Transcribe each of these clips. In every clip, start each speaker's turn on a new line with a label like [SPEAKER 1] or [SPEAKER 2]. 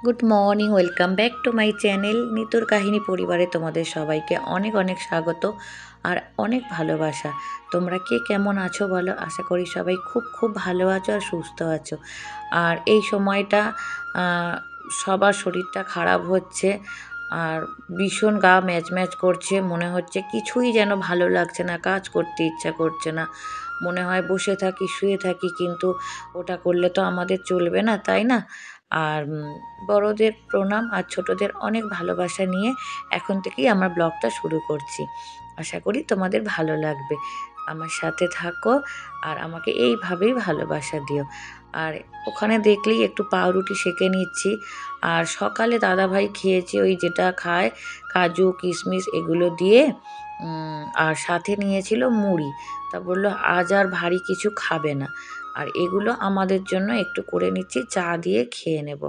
[SPEAKER 1] Good morning, welcome back to my channel নিতুর কাহিনী পরিবারে তোমাদের সবাইকে অনেক অনেক স্বাগত আর অনেক ভালোবাসা। তোমরা কে কেমন আছো বলো? আশা করি সবাই খুব খুব ভালো আছো আর সুস্থ আছো। আর এই সময়টা সবার শরীরটা খারাপ হচ্ছে আর ভীষণ গা ম্যাচ ম্যাচ করছে, মনে হচ্ছে কিছুই যেন ভালো লাগছে না, কাজ করতে ইচ্ছা করছে না, মনে হয় বসে থাকি শুয়ে থাকি, কিন্তু ওটা করলে তো আমাদের চলবে না, তাই না? আর বড়দের প্রণাম আর ছোটদের অনেক ভালোবাসা নিয়ে এখন থেকেই আমার ব্লগটা শুরু করছি। আশা করি তোমাদের ভালো লাগবে। আমার সাথে থাকো আর আমাকে এইভাবেই ভালোবাসা দিও। আর ওখানে দেখলেই একটু পাউরুটি সেঁকে নিচ্ছি। আর সকালে দাদাভাই খেয়েছে ওই যেটা খায়, কাজু কিশমিশ এগুলো দিয়ে, আর সাথে নিয়েছিল মুড়ি। তা বললো আজ আর ভারী কিছু খাবে না, আর এগুলো আমাদের জন্য একটু করে নিচ্ছি, চা দিয়ে খেয়ে নেব।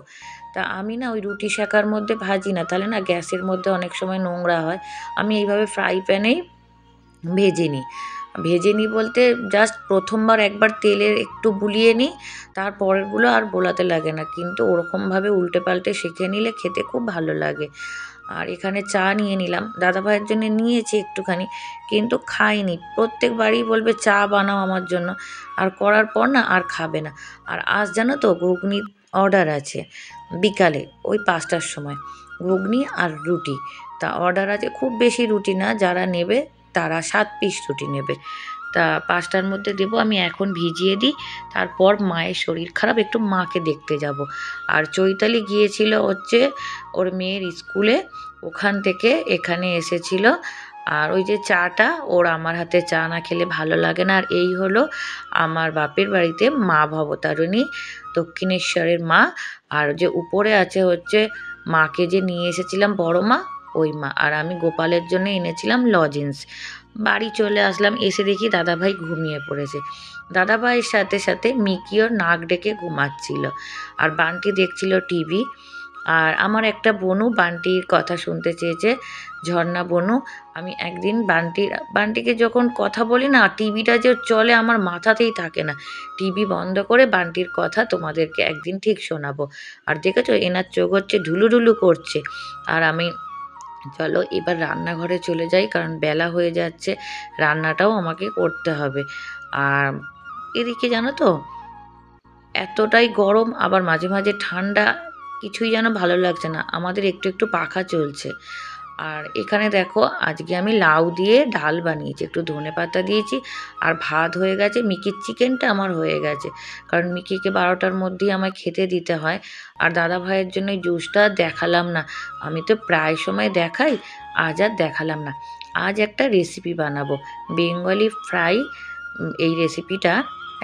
[SPEAKER 1] তা আমি না ওই রুটি সেঁকার মধ্যে ভাজি না, তাহলে না গ্যাসের মধ্যে অনেক সময় নোংরা হয়। আমি এইভাবে ফ্রাই প্যানেই ভেজে নিই বলতে জাস্ট প্রথমবার একবার তেলে একটু বুলিয়ে নিই, তারপরেরগুলো আর বোলাতে লাগে না, কিন্তু ওরকমভাবে উল্টে পাল্টে সেঁকে নিলে খেতে খুব ভালো লাগে। আর এখানে চা নিয়ে নিলাম, দাদাভাইয়ের জন্য নিয়েছি একটুখানি, কিন্তু খাইনি। প্রত্যেকবারই বলবে চা বানাও আমার জন্য, আর করার পর না আর খাবে না। আর আজ জানো তো ঘুগনি অর্ডার আছে বিকালে ওই 5টার সময়, ঘুগনি আর রুটি। তা অর্ডার আছে, খুব বেশি রুটি না, যারা নেবে তারা 7 পিস রুটি নেবে। তা 5টার মধ্যে দেবো। আমি এখন ভিজিয়ে দিই, তারপর মায়ের শরীর খারাপ, একটু মাকে দেখতে যাব। আর চৈতালি গিয়েছিল হচ্ছে ওর মেয়ের স্কুলে, ওখান থেকে এখানে এসেছিল। আর ওই যে চাটা, ওর আমার হাতে চা না খেলে ভালো লাগে না। আর এই হলো আমার বাপের বাড়িতে মা ভবতারিণী, দক্ষিণেশ্বরের মা। আর যে উপরে আছে হচ্ছে মাকে যে নিয়ে এসেছিলাম বড় মা, ওই মা। আর আমি গোপালের জন্য এনেছিলাম লজেন্স। বাড়ি চলে আসলাম, এসে দেখি দাদাভাই ঘুমিয়ে পড়েছে। দাদাভাইয়ের সাথে সাথে মিকিও নাক ডেকে ঘুমাচ্ছিল, আর বান্টি দেখছিল টিভি। আর আমার একটা বোনু বান্টির কথা শুনতে চেয়েছে, ঝর্ণা বোনু। আমি একদিন বান্টিকে যখন কথা বলি না, টিভিটা যে চলে আমার মাথাতেই থাকে না। টিভি বন্ধ করে বান্টির কথা তোমাদেরকে একদিন ঠিক শোনাবো। আর দেখেছো এনার চোখ হচ্ছে ঢুলুঢুলু করছে। আর আমি, চলো এবার রান্নাঘরে চলে যাই, কারণ বেলা হয়ে যাচ্ছে, রান্নাটাও আমাকে করতে হবে। আর এদিকে জানো তো এতটাই গরম, আবার মাঝে মাঝে ঠান্ডা, কিছুই যেন ভালো লাগছে না। আমাদের একটু একটু পাখা চলছে। আর এখানে দেখো আজকে আমি লাউ দিয়ে ডাল বানিয়েছি, একটু ধনেপাতা দিয়েছি, আর ভাত হয়ে গেছে। মিকির চিকেনটা আমার হয়ে গেছে, কারণ মিকিকে 12টার মধ্যেই আমায় খেতে দিতে হয়। আর দাদা ভাইয়ের জন্য জুসটা দেখালাম না, আমি তো প্রায় সময় দেখাই, আজ আর দেখালাম না। আজ একটা রেসিপি বানাবো, বেঙ্গলি ফ্রাই। এই রেসিপিটা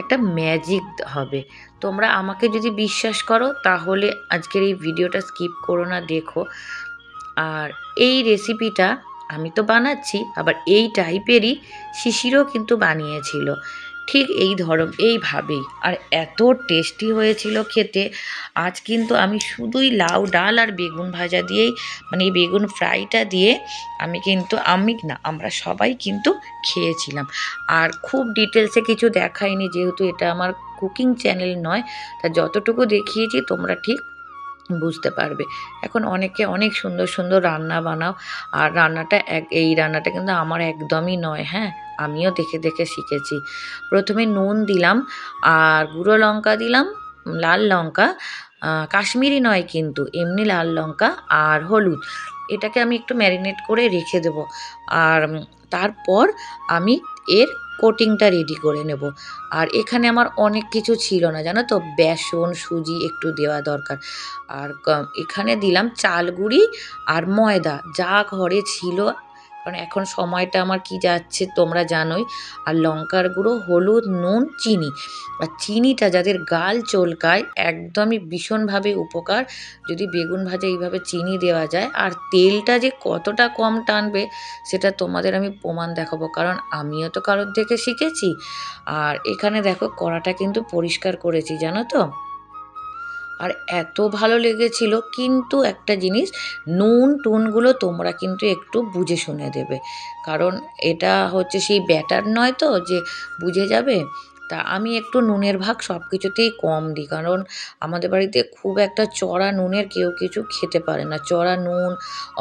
[SPEAKER 1] একটা ম্যাজিক হবে। তোমরা আমাকে যদি বিশ্বাস করো তাহলে আজকের এই ভিডিওটা স্কিপ করো না, দেখো। আর এই রেসিপিটা আমি তো বানাচ্ছি, আবার এই টাইপেরই শিশিরও কিন্তু বানিয়েছিল, ঠিক এইভাবেই, আর এত টেস্টি হয়েছিল খেতে। আজ কিন্তু আমি শুধুই লাউ ডাল আর বেগুন ভাজা দিয়েই, মানে এই বেগুন ফ্রাইটা দিয়ে আমরা সবাই কিন্তু খেয়েছিলাম। আর খুব ডিটেলসে কিছু দেখাইনি, যেহেতু এটা আমার কুকিং চ্যানেল নয়, তা যতটুকু দেখিয়েছি তোমরা ঠিক বুঝতে পারবে। এখন অনেকে অনেক সুন্দর সুন্দর রান্না বানাও, আর এই রান্নাটা কিন্তু আমার একদমই নয়, হ্যাঁ, আমিও দেখে দেখে শিখেছি। প্রথমে নুন দিলাম, আর গুঁড়ো লঙ্কা দিলাম, লাল লঙ্কা, কাশ্মীরি নয় কিন্তু এমনি লাল লঙ্কা, আর হলুদ। এটাকে আমি একটু ম্যারিনেট করে রেখে দেবো। আর তারপর আমি এর কোটিংটা রেডি করে নেব। আর এখানে আমার অনেক কিছু ছিল না, জানো তো, বেসন সুজি একটু দেওয়া দরকার। আর এখানে দিলাম চাল গুঁড়ি আর ময়দা, যা ঘরে ছিল, কারণ এখন সময়টা আমার কি যাচ্ছে তোমরা জানোই। আর লঙ্কার গুঁড়ো, হলুদ, নুন, চিনি। আর চিনিটা যাদের গাল চলকায় একদমই ভীষণভাবে উপকার যদি বেগুন ভাজা এইভাবে চিনি দেওয়া যায়। আর তেলটা যে কতটা কম টানবে সেটা তোমাদের আমি প্রমাণ দেখাবো, কারণ আমিও তো কারোর থেকে শিখেছি। আর এখানে দেখো কড়াটা কিন্তু পরিষ্কার করেছি, জানো তো। আর এত ভালো লেগেছিল, কিন্তু একটা জিনিস, নুন টুনগুলো তোমরা কিন্তু একটু বুঝে শুনে দেবে, কারণ এটা হচ্ছে সেই ব্যাটার নয় তো যে বুঝে যাবে। তা আমি একটু নুনের ভাগ সব কিছুতেই কম দিই, কারণ আমাদের বাড়িতে খুব একটা চড়া নুনের কেউ কিছু খেতে পারে না। চড়া নুন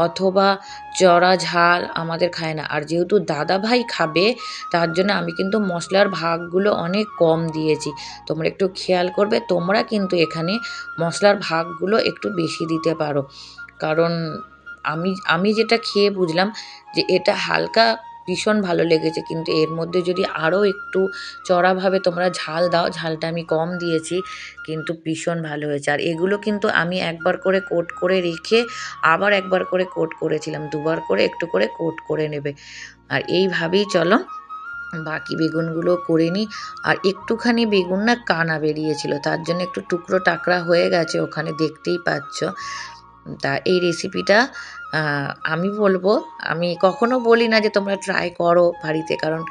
[SPEAKER 1] অথবা চড়া ঝাল আমাদের খায় না। আর যেহেতু দাদাভাই খাবে, তার জন্য আমি কিন্তু মশলার ভাগগুলো অনেক কম দিয়েছি। তোমরা একটু খেয়াল করবে, তোমরা কিন্তু এখানে মশলার ভাগগুলো একটু বেশি দিতে পারো। কারণ আমি আমি যেটা খেয়ে বুঝলাম যে এটা হালকা ভীষণ ভালো লেগেছে, কিন্তু এর মধ্যে যদি আরও একটু চড়াভাবে তোমরা ঝাল দাও, ঝালটা আমি কম দিয়েছি, কিন্তু ভীষণ ভালো হয়েছে। আর এগুলো কিন্তু আমি একবার করে কোট করে রেখে আবার একবার করে কোট করেছিলাম, দুবার করে একটু করে কোট করে নেবে। আর এইভাবেই চলো বাকি বেগুনগুলো করে নিই। আর একটুখানি বেগুন না কানা বেরিয়েছিল, তার জন্য একটু টুকরো টাকরা হয়ে গেছে, ওখানে দেখতেই পাচ্ছ। তা এই রেসিপিটা আমি বলবো, আমি কখনো বলি না যে তোমরা ট্রাই করো বাড়িতে, কারণ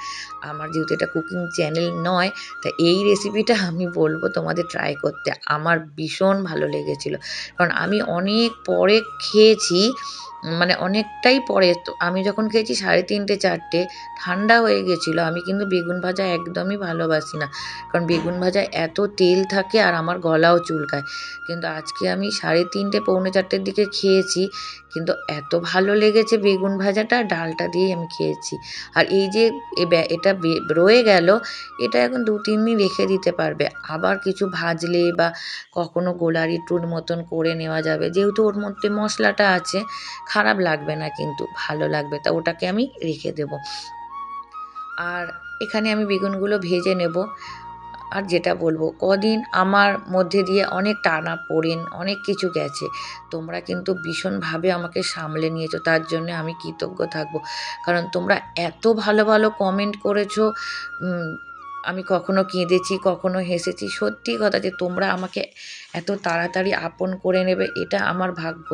[SPEAKER 1] আমার যেহেতু এটা কুকিং চ্যানেল নয়, তা এই রেসিপিটা আমি বলবো তোমাদের ট্রাই করতে। আমার ভীষণ ভালো লেগেছিলো, কারণ আমি অনেক পরে খেয়েছি, মানে অনেকটাই পরে। তো আমি যখন খেয়েছি 3:30 4টে, ঠান্ডা হয়ে গেছিলো। আমি কিন্তু বেগুন ভাজা একদমই ভালোবাসি না, কারণ বেগুন ভাজায় এত তেল থাকে আর আমার গলাও চুলকায়। কিন্তু আজকে আমি 3:30 পৌনে 4টের দিকে খেয়েছি, কিন্তু এত ভালো লেগেছে বেগুন ভাজাটা, ডালটা দিয়েই আমি খেয়েছি। আর এই যে এটা রয়ে গেল, এটা এখন 2-3 দিন রেখে দিতে পারবে। আবার কিছু ভাজলে বা কখনো গোলারি টুর মতন করে নেওয়া যাবে, যেহেতু ওর মধ্যে মশলাটা আছে, খারাপ লাগবে না, কিন্তু ভালো লাগবে। তা ওটাকে আমি রেখে দেব। আর এখানে আমি বেগুনগুলো ভেজে নেব। আর যেটা বলবো, কদিন আমার মধ্যে দিয়ে অনেক টানাপোড়েন অনেক কিছু গেছে, তোমরা কিন্তু ভীষণভাবে আমাকে সামলে নিয়েছো, তার জন্য আমি কৃতজ্ঞ থাকবো। কারণ তোমরা এত ভালো ভালো কমেন্ট করেছো, আমি কখনো কেঁদেছি, কখনো হেসেছি। সত্যি কথা যে তোমরা আমাকে এত তাড়াতাড়ি আপন করে নেবে, এটা আমার ভাগ্য।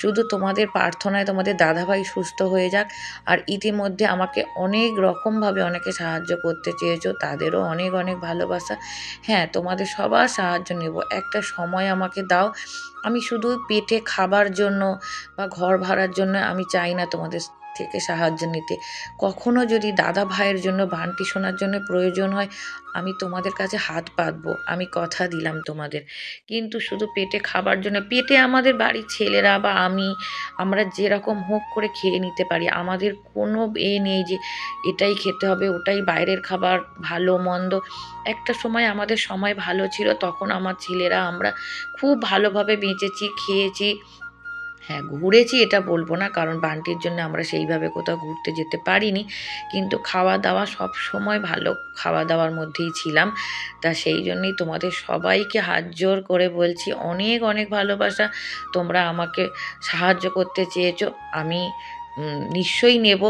[SPEAKER 1] শুধু তোমাদের প্রার্থনায় তোমাদের দাদাভাই সুস্থ হয়ে যাক। আর ইতিমধ্যে আমাকে অনেক রকমভাবে অনেকে সাহায্য করতে চেয়েছো, তাদেরও অনেক অনেক ভালোবাসা। হ্যাঁ, তোমাদের সবার সাহায্য নেব, একটা সময় আমাকে দাও। আমি শুধু পেটে খাবার জন্য বা ঘর ভাড়ার জন্য আমি চাই না তোমাদের থেকে সাহায্য নিতে। কখনো যদি দাদা ভাইয়ের জন্য, বান্টি শোনার জন্য প্রয়োজন হয়, আমি তোমাদের কাছে হাত পাতবো, আমি কথা দিলাম তোমাদের। কিন্তু শুধু পেটে খাবার জন্য, পেটে আমাদের বাড়ির ছেলেরা বা আমরা যেরকম হোক করে খেয়ে নিতে পারি, আমাদের কোনো নেই যে এটাই খেতে হবে, ওটাই বাইরের খাবার ভালো মন্দ। একটা সময় আমাদের সময় ভালো ছিল, তখন আমার ছেলেরা আমরা খুব ভালোভাবে বেঁচেছি, খেয়েছি। হ্যাঁ, ঘুরেছি এটা বলবো না, কারণ বান্টির জন্য আমরা সেইভাবে কোথাও ঘুরতে যেতে পারিনি, কিন্তু খাওয়া দাওয়া সব সময় ভালো খাওয়া দাওয়ার মধ্যেই ছিলাম। তা সেই জন্যই তোমাদের সবাইকে হাত জোর করে বলছি, অনেক অনেক ভালোবাসা। তোমরা আমাকে সাহায্য করতে চেয়েছো, আমি নিশ্চয়ই নেব।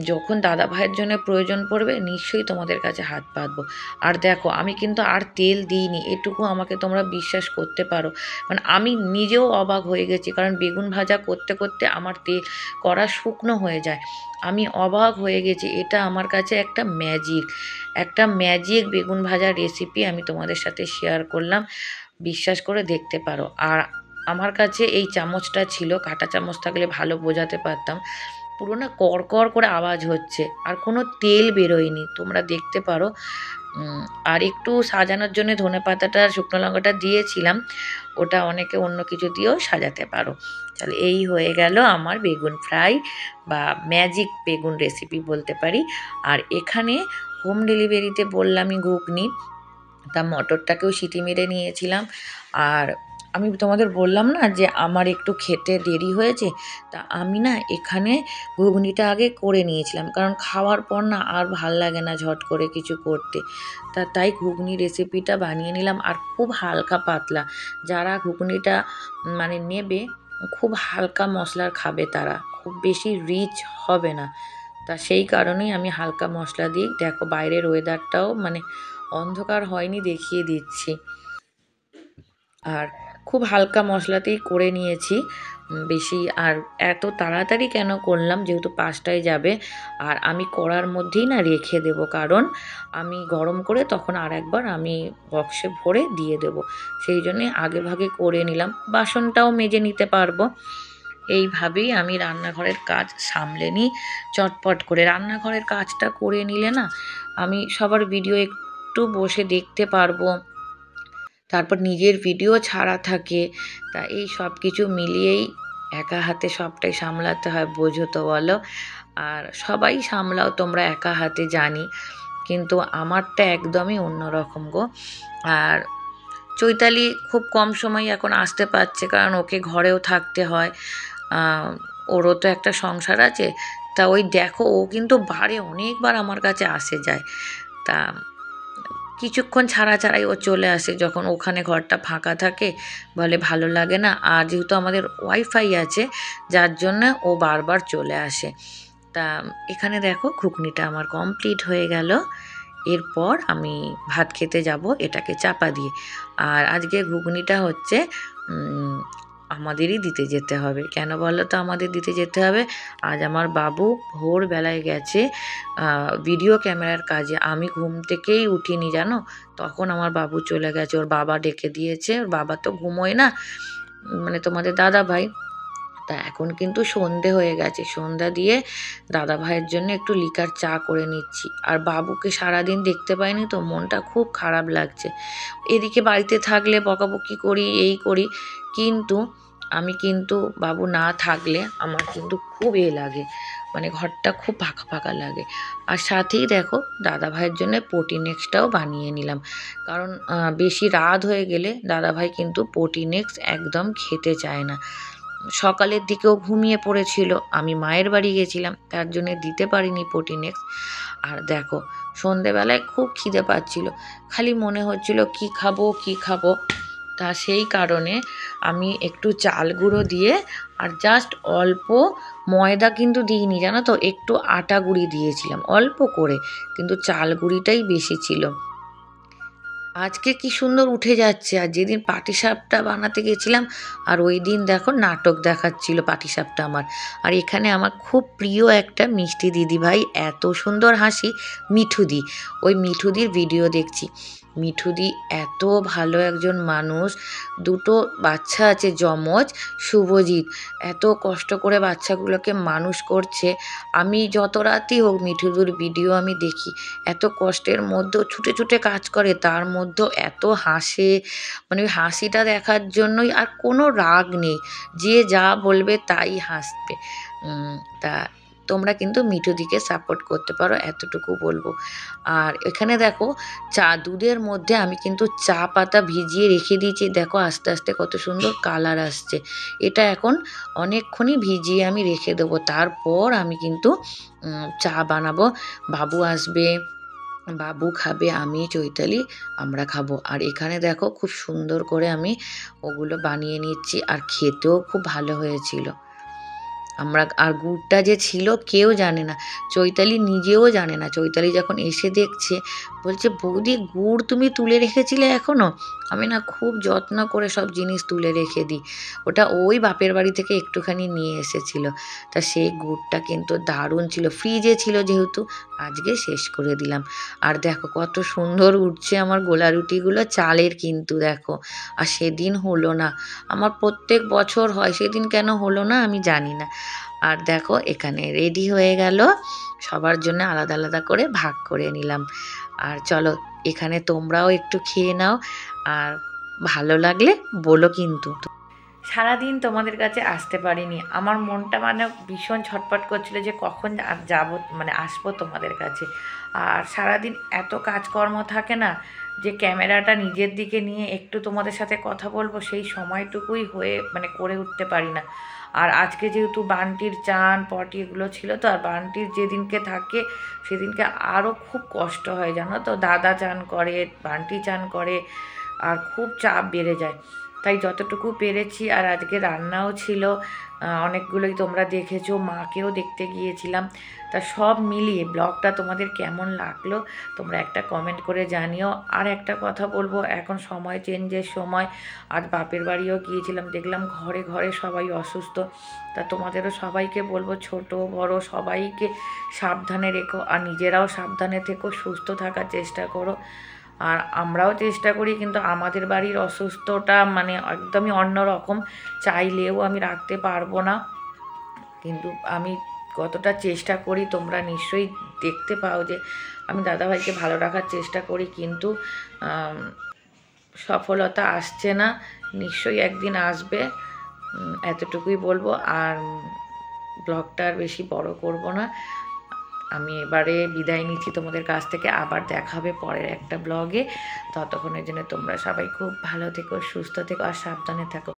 [SPEAKER 1] যখন দাদা ভাইয়ের জন্য প্রয়োজন পড়বে, নিশ্চয়ই তোমাদের কাছে হাত পাতবো। আর দেখো, আমি কিন্তু আর তেল দিইনি, এটুকু আমাকে তোমরা বিশ্বাস করতে পারো। মানে আমি নিজেও অবাক হয়ে গেছি, কারণ বেগুন ভাজা করতে করতে আমার তেল কড়া শুকনো হয়ে যায়। আমি অবাক হয়ে গেছি, এটা আমার কাছে একটা ম্যাজিক বেগুন ভাজার রেসিপি আমি তোমাদের সাথে শেয়ার করলাম, বিশ্বাস করে দেখতে পারো। আর আমার কাছে এই চামচটা ছিল, কাঁটা চামচ থাকলে ভালো বোঝাতে পারতাম। পুরো না কড়কড় করে আওয়াজ হচ্ছে, আর কোনো তেল বেরোয়নি, তোমরা দেখতে পারো। আর একটু সাজানোর জন্য ধনেপাতাটা, শুকনো লঙ্কাটা দিয়েছিলাম, ওটা অনেকে অন্য কিছু দিয়েও সাজাতে পারো। তাহলে এই হয়ে গেল আমার বেগুন ফ্রাই বা ম্যাজিক বেগুন রেসিপি বলতে পারি। আর এখানে হোম ডেলিভারিতে বললামই ঘুগনি, তা মটরটাকেও সিটি মেরে নিয়েছিলাম। আর আমি তোমাদের বললাম না যে আমার একটু খেতে দেরি হয়েছে, তা আমি না এখানে ঘুগনিটা আগে করে নিয়েছিলাম, কারণ খাওয়ার পর না আর ভাল লাগে না ঝট করে কিছু করতে। তাই ঘুগনি রেসিপিটা বানিয়ে নিলাম, আর খুব হালকা পাতলা। যারা ঘুগনিটা মানে নেবে, খুব হালকা মশলার খাবে, তারা খুব বেশি রিচ হবে না। তা সেই কারণেই আমি হালকা মশলা দিই। দেখো বাইরের ওয়েদারটাও মানে অন্ধকার হয়নি, দেখিয়ে দিচ্ছি। আর খুব হালকা মশলাতেই করে নিয়েছি বেশি। আর এত তাড়াতাড়ি কেন করলাম, যেহেতু 5টায় যাবে, আর আমি কড়ার মধ্যেই না রেখে দেব, কারণ আমি গরম করে তখন আর একবার আমি বক্সে ভরে দিয়ে দেব। সেই জন্যে আগে ভাগে করে নিলাম, বাসনটাও মেজে নিতে পারবো। এইভাবেই আমি রান্নাঘরের কাজ সামলে নিই চটপট করে। রান্নাঘরের কাজটা করে নিলে না, আমি সবার ভিডিও একটু বসে দেখতে পারবো, তারপর নিজের ভিডিও ছাড়া থাকে। তা এই সব কিছু মিলিয়েই একা হাতে সবটাই সামলাতে হয়, বোঝো তো বলো। আর সবাই সামলাও তোমরা একা হাতে জানি, কিন্তু আমারটা একদমই অন্যরকম গো। আর চৈতালি খুব কম সময় এখন আসতে পারছে, কারণ ওকে ঘরেও থাকতে হয়, ওরও তো একটা সংসার আছে। তা ওই দেখো, ও কিন্তু বারে অনেকবার আমার কাছে আসে যায়। তা কিছুক্ষণ ছাড়া ছাড়াই ও চলে আসে, যখন ওখানে ঘরটা ফাঁকা থাকে, বলে ভালো লাগে না। আর যেহেতু আমাদের ওয়াইফাই আছে, যার জন্য ও বারবার চলে আসে। তা এখানে দেখো ঘুগনিটা আমার কমপ্লিট হয়ে গেল। এরপর আমি ভাত খেতে যাব এটাকে চাপা দিয়ে। আর আজকে ঘুগনিটা হচ্ছে আমাদেরই দিতে যেতে হবে। কেন বলো তো আমাদের দিতে যেতে হবে? আজ আমার বাবু ভোরবেলায় গেছে ভিডিও ক্যামেরার কাজে। আমি ঘুম থেকেই উঠিনি জানো, তখন আমার বাবু চলে গেছে। ওর বাবা ডেকে দিয়েছে, ওর বাবা তো ঘুমোয় না, মানে তোমাদের দাদা ভাই। তা এখন কিন্তু সন্ধে হয়ে গেছে, সন্ধ্যা দিয়ে দাদা ভাইয়ের জন্য একটু লিকার চা করে নিচ্ছি। আর বাবুকে সারাদিন দেখতে পাইনি তো, মনটা খুব খারাপ লাগছে। এদিকে বাড়িতে থাকলে বকাবকি করি, এই করি, কিন্তু আমি কিন্তু বাবু না থাকলে আমার কিন্তু খুব লাগে, মানে ঘরটা খুব ফাঁকা ফাঁকা লাগে। আর সাথেই দেখো দাদা ভাইয়ের জন্য প্রোটিনেক্সটাও বানিয়ে নিলাম, কারণ বেশি রাত হয়ে গেলে দাদা ভাই কিন্তু প্রোটিনেক্স একদম খেতে চায় না। সকালের দিকেও ঘুমিয়ে পড়েছিল, আমি মায়ের বাড়ি গেছিলাম, তার জন্য দিতে পারিনি প্রোটিনেক্স। আর দেখো সন্ধেবেলায় খুব খিদে পাচ্ছিল, খালি মনে হচ্ছিল কি খাবো কি খাবো। তা সেই কারণে আমি একটু চাল গুঁড়ো দিয়ে, আর জাস্ট অল্প ময়দা কিন্তু দিইনি জানো তো, একটু আটা গুঁড়ি দিয়েছিলাম অল্প করে, কিন্তু চাল গুঁড়িটাই বেশি ছিল। আজকে কি সুন্দর উঠে যাচ্ছে। আর যেদিন পাটিসাপটা বানাতে গেছিলাম, আর ওই দিন দেখো নাটক দেখাচ্ছিল পাটিসাপটা আমার। আর এখানে আমার খুব প্রিয় একটা মিষ্টি দিদিভাই, এত সুন্দর হাসি, মিঠুদি। ওই মিঠুদির ভিডিও দেখছি। মিঠুদি এত ভালো একজন মানুষ, দুটো বাচ্চা আছে যমজ, শুভজিৎ, এত কষ্ট করে বাচ্চাগুলোকে মানুষ করছে। আমি যত রাতই হোক মিঠুদির ভিডিও আমি দেখি, এত কষ্টের মধ্যেও ছুটে ছুটে কাজ করে, তার মধ্যেও এত হাসে, মানে ওই হাসিটা দেখার জন্যই। আর কোনো রাগ নেই, যে যা বলবে তাই হাসবে। তা তোমরা কিন্তু মিঠুদিকে সাপোর্ট করতে পারো, এতটুকু বলবো। আর এখানে দেখো দুধের মধ্যে আমি কিন্তু চা পাতা ভিজিয়ে রেখে দিয়েছি, দেখো আস্তে আস্তে কত সুন্দর কালার আসছে। এটা এখন অনেকক্ষণই ভিজিয়ে আমি রেখে দেবো, তারপর আমি কিন্তু চা বানাবো। বাবু আসবে, বাবু খাবে, আমি চৈতালি আমরা খাবো। আর এখানে দেখো খুব সুন্দর করে আমি ওগুলো বানিয়ে নিচ্ছি, আর খেতেও খুব ভালো হয়েছিল। আর গুড়টা যে ছিল কেউ জানে না, চৈতালি নিজেও জানে না। চৈতালি যখন এসে দেখছে, বলছে বৌদি গুড় তুমি তুলে রেখেছিলে এখনও? আমি না খুব যত্ন করে সব জিনিস তুলে রেখে দিই, ওটা ওই বাপের বাড়ি থেকে একটুখানি নিয়ে এসেছিল। তা সেই গুড়টা কিন্তু দারুণ ছিল, ফ্রিজে ছিল যেহেতু, আজকে শেষ করে দিলাম। আর দেখো কত সুন্দর উঠছে আমার গোলা রুটিগুলো, চালের কিন্তু দেখো। আর সেদিন হলো না, আমার প্রত্যেক বছর হয়, সেদিন কেন হলো না আমি জানি না। আর দেখো এখানে রেডি হয়ে গেল, সবার জন্য আলাদা আলাদা করে ভাগ করে নিলাম। আর চলো এখানে তোমরাও একটু খেয়ে নাও, আর ভালো লাগলে বলো কিন্তু। সারাদিন তোমাদের কাছে আসতে পারিনি, আমার মনটা মানে ভীষণ ছটফট করছিল যে কখন যাব, মানে আসবো তোমাদের কাছে। আর সারাদিন এত কাজকর্ম থাকে না, যে ক্যামেরাটা নিজের দিকে নিয়ে একটু তোমাদের সাথে কথা বলবো সেই সময়টুকুই হয়ে মানে করে উঠতে পারি না। আর আজকে যেহেতু বান্টির চান পটি এগুলো ছিল, তো আর বান্টির যেদিনকে থাকে সেদিনকে আরও খুব কষ্ট হয় জানো তো, দাদা চান করে, বান্টি চান করে, আর খুব চাপ বেড়ে যায়। তাই যতটুকু পেরেছি, আর আজকে রান্নাও ছিল অনেকগুলোই, তোমরা দেখেছো, মাকেও দেখতে গিয়েছিলাম। তা সব মিলিয়ে ব্লগটা তোমাদের কেমন লাগলো তোমরা একটা কমেন্ট করে জানিও। আর একটা কথা বলবো, এখন সময় চেঞ্জের সময়, আজ বাপের বাড়িও গিয়েছিলাম, দেখলাম ঘরে ঘরে সবাই অসুস্থ। তা তোমাদেরও সবাইকে বলবো, ছোট বড় সবাইকে সাবধানে রেখো, আর নিজেরাও সাবধানে থেকো, সুস্থ থাকার চেষ্টা করো। আর আমরাও চেষ্টা করি, কিন্তু আমাদের বাড়ির অসুস্থটা মানে একদমই অন্যরকম, চাইলেও আমি রাখতে পারবো না, কিন্তু আমি কতটা চেষ্টা করি তোমরা নিশ্চয়ই দেখতে পাও যে আমি দাদাভাইকে ভালো রাখার চেষ্টা করি, কিন্তু সফলতা আসছে না। নিশ্চয়ই একদিন আসবে, এতটুকুই বলবো। আর ব্লগটা আর বেশি বড় করব না, আমি এবারে বিদায় নিচ্ছি তোমাদের কাছ থেকে। আবার দেখা হবে পরের একটা ব্লগে। ততক্ষণের জন্য তোমরা সবাই খুব ভালো থেকো, সুস্থ থেকো আর সাবধানে থাকো।